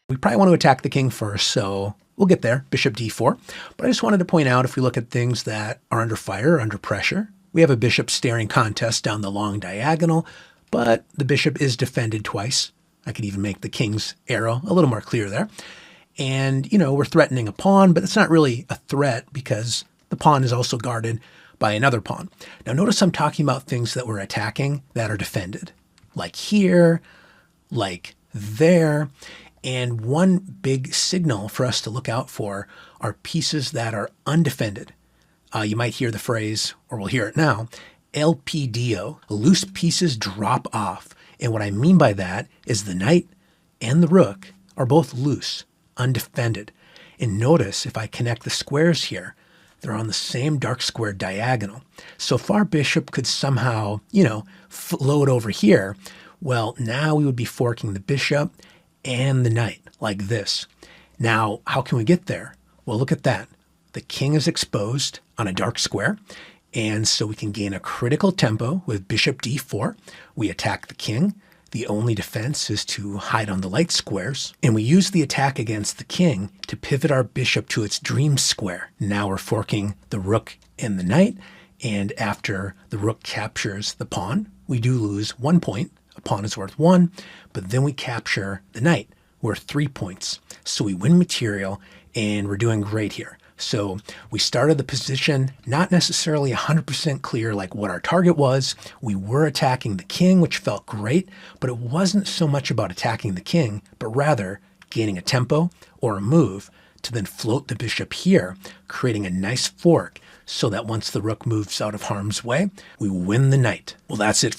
We probably want to attack the king first, so we'll get there, bishop d4. But I just wanted to point out, if we look at things that are under fire, under pressure, we have a bishop staring contest down the long diagonal, but the bishop is defended twice. I could even make the king's arrow a little more clear there. And, we're threatening a pawn, but it's not really a threat because the pawn is also guarded by another pawn. Now notice I'm talking about things that we're attacking that are defended, like here, like there. And one big signal for us to look out for are pieces that are undefended. You might hear the phrase, or we'll hear it now, LPDO, loose pieces drop off. And what I mean by that is the knight and the rook are both loose, undefended. And notice if I connect the squares here, they're on the same dark square diagonal. So if our bishop could somehow, float over here, well, now we would be forking the bishop and the knight like this. Now, how can we get there? Well, look at that. The king is exposed on a dark square, and so we can gain a critical tempo with bishop d4. We attack the king. The only defense is to hide on the light squares, and we use the attack against the king to pivot our bishop to its dream square. Now we're forking the rook and the knight, and after the rook captures the pawn, we do lose 1 point. A pawn is worth 1, but then we capture the knight, worth 3 points. So we win material, and we're doing great here. So we started the position not necessarily 100% clear like what our target was. We were attacking the king, which felt great, but it wasn't so much about attacking the king, but rather gaining a tempo or a move to then float the bishop here, creating a nice fork so that once the rook moves out of harm's way, we win the knight. Well, that's it.